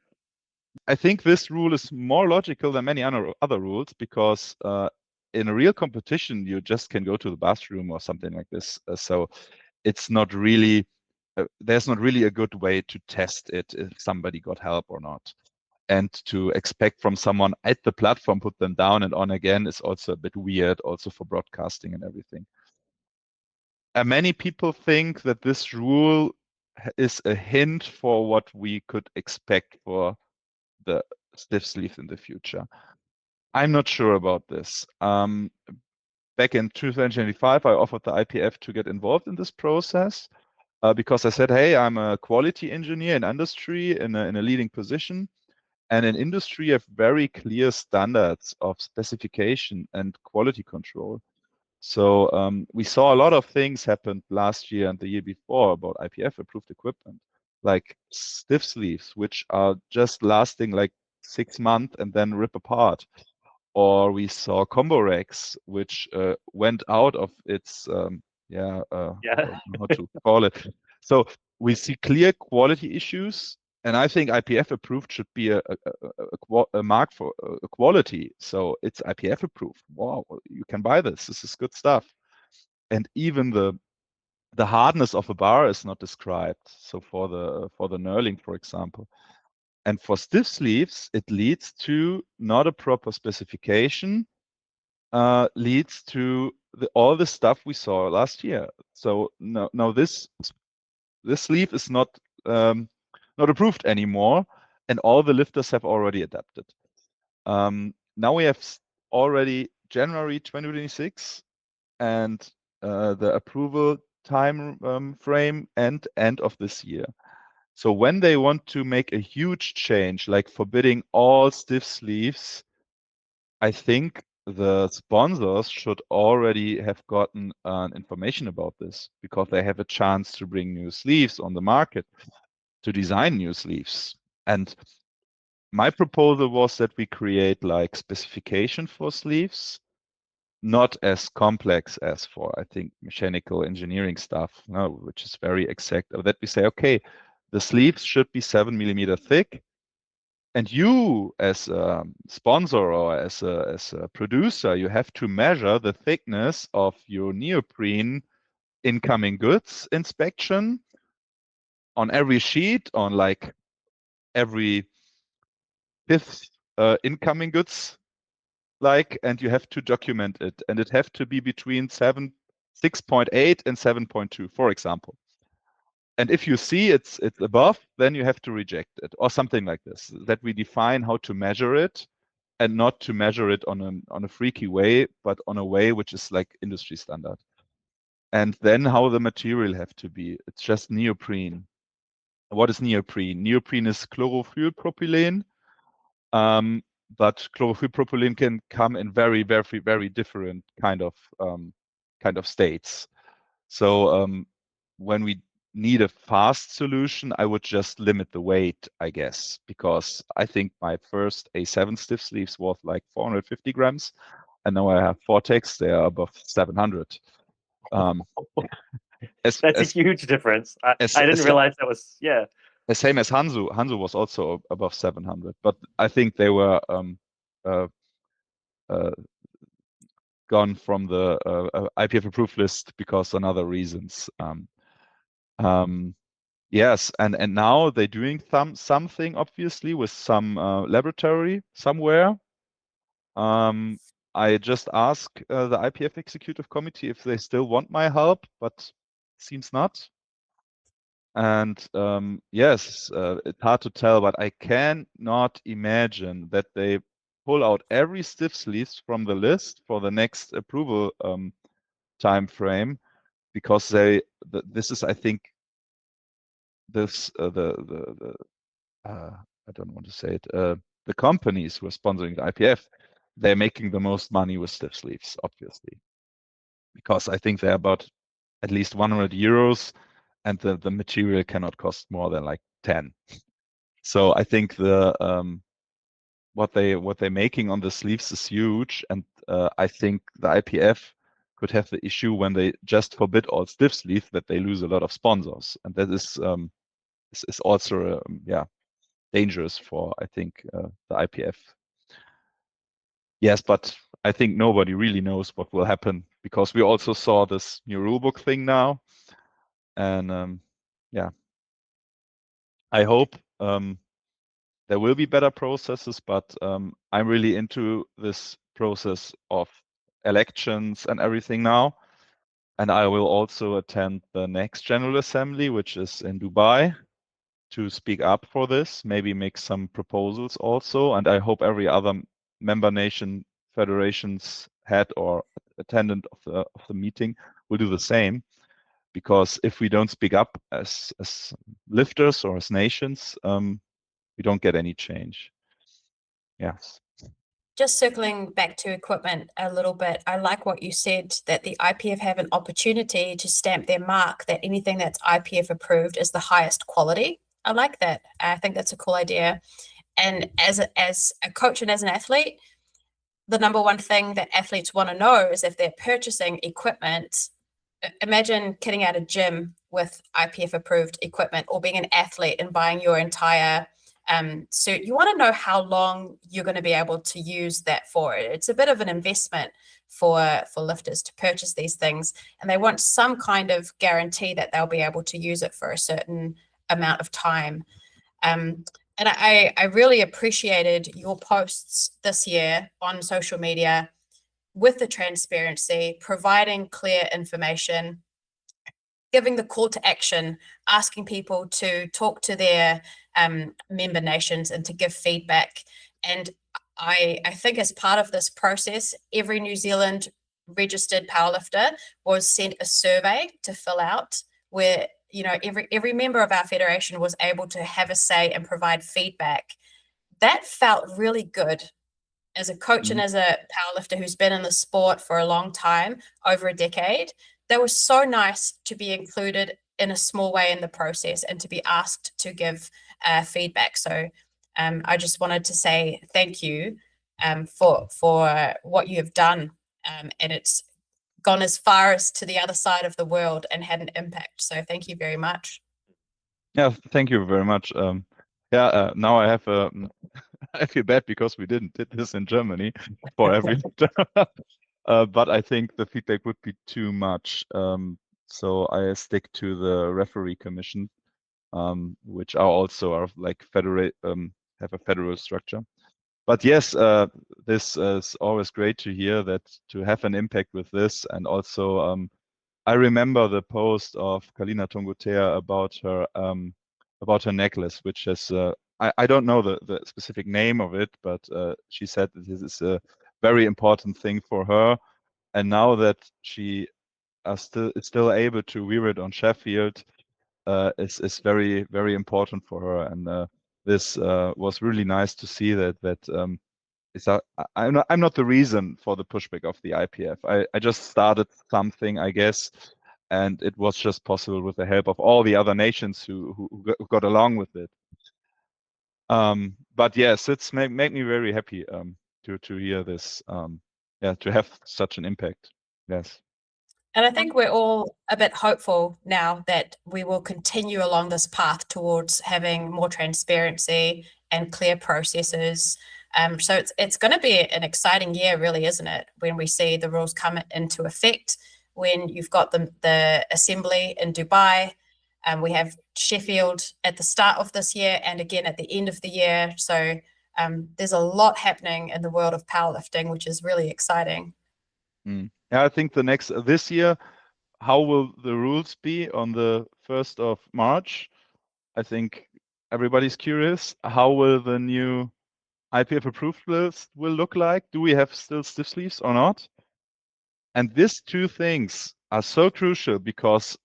I think this rule is more logical than many other rules, because in a real competition, you just can go to the bathroom or something like this. So it's not really, there's not really a good way to test it if somebody got help or not. And to expect from someone at the platform, put them down and on again, is also a bit weird, also for broadcasting and everything. And many people think that this rule is a hint for what we could expect for the stiff sleeve in the future. I'm not sure about this. Back in 2025, I offered the IPF to get involved in this process because I said, hey, I'm a quality engineer in industry in a leading position. And in industry, you have very clear standards of specification and quality control. So we saw a lot of things happen last year and the year before about IPF approved equipment, like stiff sleeves, which are just lasting like 6 months and then rip apart. Or we saw combo racks, which went out of its, I don't know how to call it. So we see clear quality issues. And I think IPF approved should be a mark for quality. So it's IPF approved. Wow, you can buy this. This is good stuff. And even the hardness of a bar is not described. So for the knurling, for example. And for stiff sleeves, it leads to not a proper specification, leads to all the stuff we saw last year. So now this sleeve is not approved anymore, and all the lifters have already adapted. Now we have already January 2026, and the approval time frame and end of this year. So when they want to make a huge change, like forbidding all stiff sleeves, I think the sponsors should already have gotten information about this because they have a chance to bring new sleeves on the market, to design new sleeves. And my proposal was that we create like specification for sleeves, not as complex as for, I think, mechanical engineering stuff, no, which is very exact. Or that we say, okay, the sleeves should be 7 millimeter thick. And you, as a sponsor or as a producer, you have to measure the thickness of your neoprene incoming goods inspection on every sheet, on like every fifth incoming goods, and you have to document it, and it have to be between 6.8 and 7.2, for example. And if you see it's above, then you have to reject it, or something like this, that we define how to measure it, and not to measure it on a freaky way, but on a way which is like industry standard. And then how the material have to be. It's just neoprene. What is neoprene? Neoprene is chlorophyllpropylene, but chlorophyllpropylene can come in very, very, very different kind of states. So when we need a fast solution, I would just limit the weight, I guess, because I think my first A7 stiff sleeves was like 450 grams, and now I have Vortex, they are above 700. That's a huge difference. I didn't realize that was, yeah. The same as Hansu. Hansu was also above 700, but I think they were gone from the IPF approved list because of other reasons. Yes, and now they're doing something obviously with some laboratory somewhere. I just asked the IPF executive committee if they still want my help, but seems not. And yes, it's hard to tell, but I cannot imagine that they pull out every stiff sleeves from the list for the next approval time frame, because this is, I think, this I don't want to say it. The companies who are sponsoring the IPF, they're making the most money with stiff sleeves, obviously, because I think they're about at least 100 euros, and the material cannot cost more than like 10. So I think what they're making on the sleeves is huge, and I think the IPF could have the issue when they just forbid all stiff sleeve, that they lose a lot of sponsors, and that is also dangerous for, I think, the IPF. Yes, but I think nobody really knows what will happen, because we also saw this new rulebook thing now, and I hope there will be better processes, but I'm really into this process of elections and everything now. And I will also attend the next General Assembly, which is in Dubai, to speak up for this, maybe make some proposals also. And I hope every other member nation federation's head or attendant of the meeting will do the same. Because if we don't speak up as lifters or as nations, we don't get any change. Yes. Just circling back to equipment a little bit, I like what you said, that the IPF have an opportunity to stamp their mark, that anything that's IPF approved is the highest quality. I like that. I think that's a cool idea. And as a coach and as an athlete, the number one thing that athletes want to know is if they're purchasing equipment. Imagine kitting out a gym with IPF approved equipment, or being an athlete and buying your entire suit. You want to know how long you're going to be able to use that for. It's a bit of an investment for lifters to purchase these things, and they want some kind of guarantee that they'll be able to use it for a certain amount of time. And I really appreciated your posts this year on social media with the transparency, providing clear information, giving the call to action, asking people to talk to their member nations and to give feedback. And I think as part of this process, every New Zealand registered powerlifter was sent a survey to fill out, where every member of our federation was able to have a say and provide feedback. That felt really good. As a coach and as a powerlifter who's been in the sport for a long time, over a decade, that was so nice to be included in a small way in the process and to be asked to give feedback. So I just wanted to say thank you for what you have done. And it's gone as far as to the other side of the world and had an impact. So thank you very much. Yeah, thank you very much. Now I have I feel bad because we did this in Germany for every lifter. But I think the feedback would be too much. So I stick to the referee commission, which are like have a federal structure. But yes, this is always great to hear that, to have an impact with this. And also, I remember the post of Kalina Tongotea about her necklace, which is I don't know the specific name of it, but she said that this is a very important thing for her. And now that she is still able to wear it on Sheffield, is very, very important for her. And this was really nice to see that I'm not the reason for the pushback of the IPF. I just started something, I guess, and it was just possible with the help of all the other nations who got along with it. But yes, it's made me very happy to hear this. To have such an impact. Yes. And I think we're all a bit hopeful now that we will continue along this path towards having more transparency and clear processes. So it's going to be an exciting year, really, isn't it? When we see the rules come into effect, when you've got the assembly in Dubai, we have Sheffield at the start of this year and again at the end of the year. So there's a lot happening in the world of powerlifting, which is really exciting. Yeah, I think this year, how will the rules be on the 1st of March? I think everybody's curious. How will the new IPF approved list will look like? Do we have still stiff sleeves or not? And these two things are so crucial, because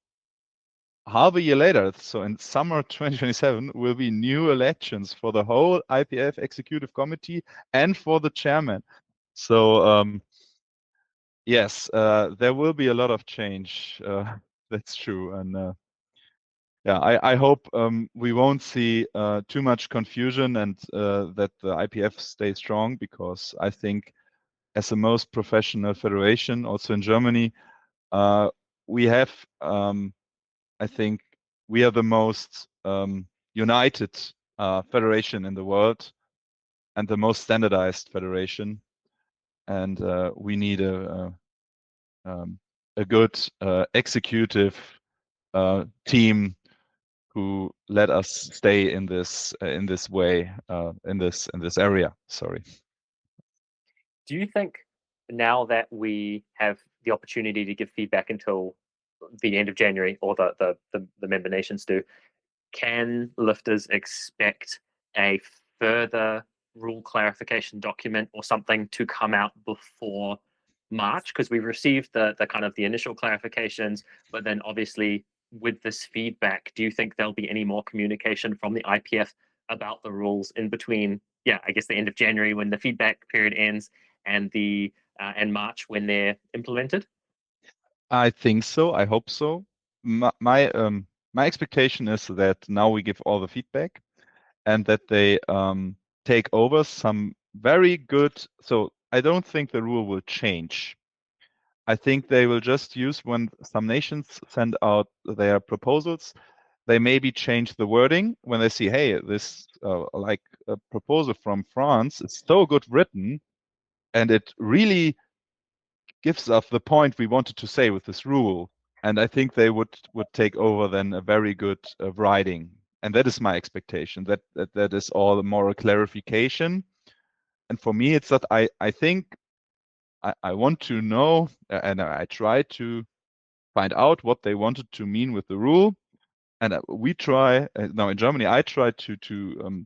half a year later, so in summer 2027, will be new elections for the whole IPF executive committee and for the chairman. So yes, there will be a lot of change. That's true. And I hope we won't see too much confusion, and that the IPF stays strong, because I think, as the most professional federation, also in Germany, we have, I think we are the most united federation in the world, and the most standardized federation. And we need a good executive team who let us stay in this way in this area. Sorry. Do you think now that we have the opportunity to give feedback until the end of January, or the member nations do, can lifters expect a further rule clarification document or something to come out before March? Because we've received the kind of the initial clarifications, but then obviously with this feedback, do you think there'll be any more communication from the IPF about the rules in between, I guess the end of January when the feedback period ends and and March when they're implemented? I think so. I hope so. My expectation is that now we give all the feedback, and that they take over some very good. So I don't think the rule will change. I think they will just use, when some nations send out their proposals, they maybe change the wording when they see, hey, this like a proposal from France is so good written, and it really gives us the point we wanted to say with this rule. And I think they would take over then a very good writing. And that is my expectation, that is all more a clarification. And for me, it's that I think I want to know, and I try to find out what they wanted to mean with the rule. And we try, now in Germany, I try to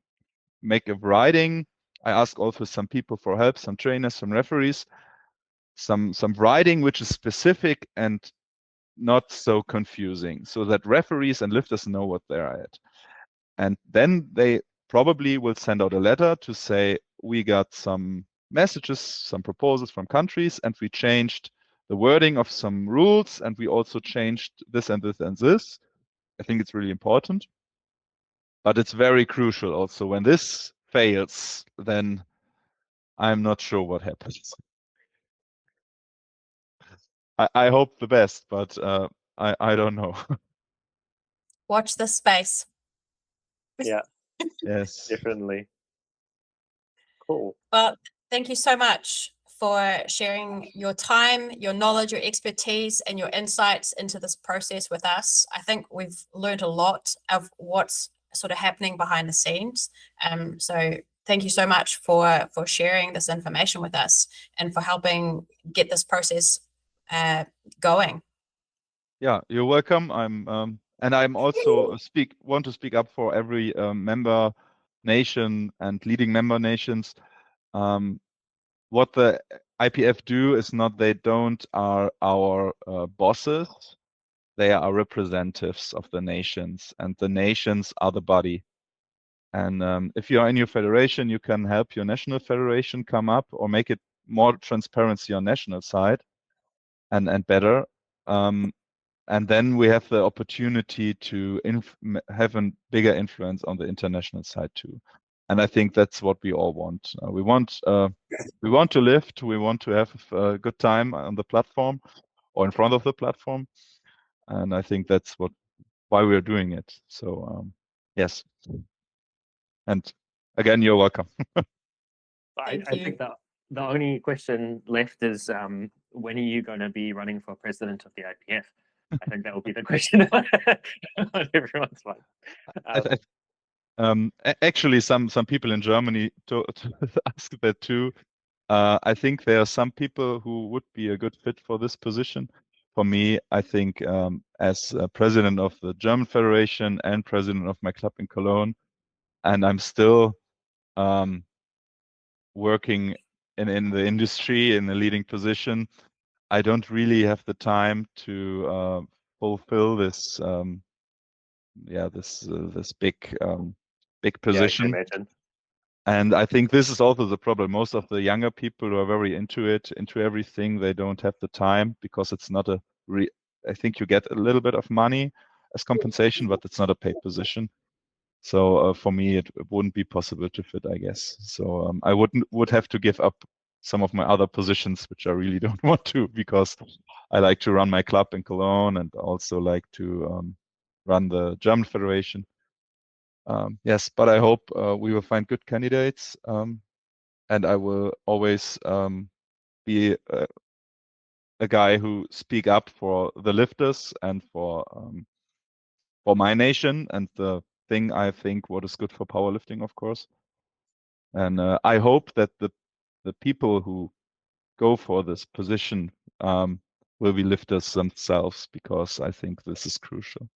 make a writing. I ask also some people for help, some trainers, some referees, some writing which is specific and not so confusing, so that referees and lifters know what they're at. And then they probably will send out a letter to say, we got some messages, some proposals from countries, and we changed the wording of some rules, and we also changed this and this and this. I think it's really important. But it's very crucial also. When this fails, then I'm not sure what happens. I hope the best, but I don't know. Watch this space. Yeah, Yes. definitely. Cool. Well, thank you so much for sharing your time, your knowledge, your expertise, and your insights into this process with us. I think we've learned a lot of what's sort of happening behind the scenes. So thank you so much for sharing this information with us and for helping get this process going. Yeah, you're welcome. I'm also want to speak up for every member nation and leading member nations. What the IPF do is not, they don't are our bosses. They are representatives of the nations, and the nations are the body. And if you are in your federation, you can help your national federation come up or make it more transparency on national side and better. And then we have the opportunity to have a bigger influence on the international side too. And I think that's what we all want. We want to lift. We want to have a good time on the platform or in front of the platform. And I think that's why we're doing it. So yes. And again, you're welcome. I think that the only question left is when are you going to be running for president of the IPF? I think that will be the question on everyone's mind. Actually, some people in Germany to ask that too. I think there are some people who would be a good fit for this position. For me, I think as president of the German Federation and president of my club in Cologne, and I'm still working in the industry in a leading position, I don't really have the time to fulfill this this big position. Yeah, I can imagine. And I think this is also the problem. Most of the younger people who are very into everything, they don't have the time, because it's not I think you get a little bit of money as compensation, but it's not a paid position. So for me, it wouldn't be possible to fit, I guess. So I would have to give up some of my other positions, which I really don't want to, because I like to run my club in Cologne and also like to run the German Federation. Yes, but I hope we will find good candidates, and I will always be a guy who speak up for the lifters and for for my nation and the thing I think what is good for powerlifting, of course. And I hope that the people who go for this position will be lifters themselves, because I think this is crucial.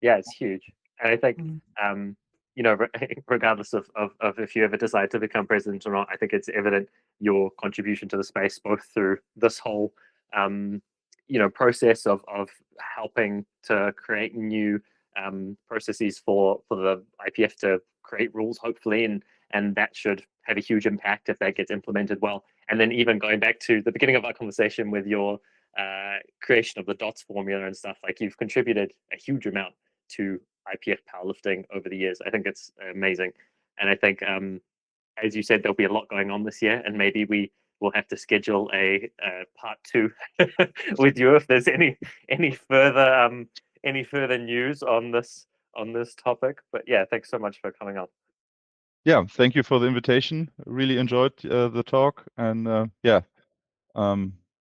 Yeah, it's huge. And I think, you know, regardless of if you ever decide to become president or not, I think it's evident your contribution to the space, both through this whole, you know, process of helping to create new processes for the IPF to create rules, hopefully, and that should have a huge impact if that gets implemented well. And then even going back to the beginning of our conversation with your creation of the DOTS formula and stuff, like you've contributed a huge amount to IPF powerlifting over the years. I think it's amazing. And I think, as you said, there'll be a lot going on this year, and maybe we will have to schedule a part 2 with you if there's any further news on this topic. But yeah, thanks so much for coming on. Yeah, thank you for the invitation. Really enjoyed the talk, and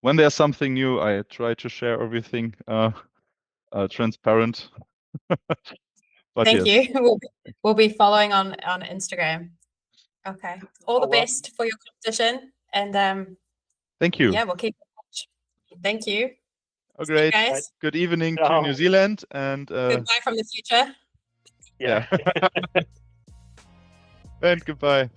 when there's something new, I try to share everything transparent. But Thank yes. you. We'll be following on Instagram. Okay. All the best for your competition, and thank you. Yeah, we'll keep in touch. Thank you. Oh, great. Guys. Good evening to New Zealand, and goodbye from the future. Yeah. And goodbye.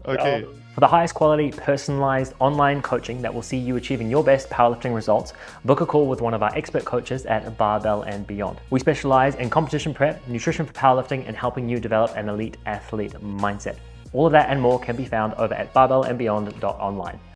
Okay. For the highest quality, personalized online coaching that will see you achieving your best powerlifting results, book a call with one of our expert coaches at Barbell and Beyond. We specialize in competition prep, nutrition for powerlifting, and helping you develop an elite athlete mindset. All of that and more can be found over at barbellandbeyond.online.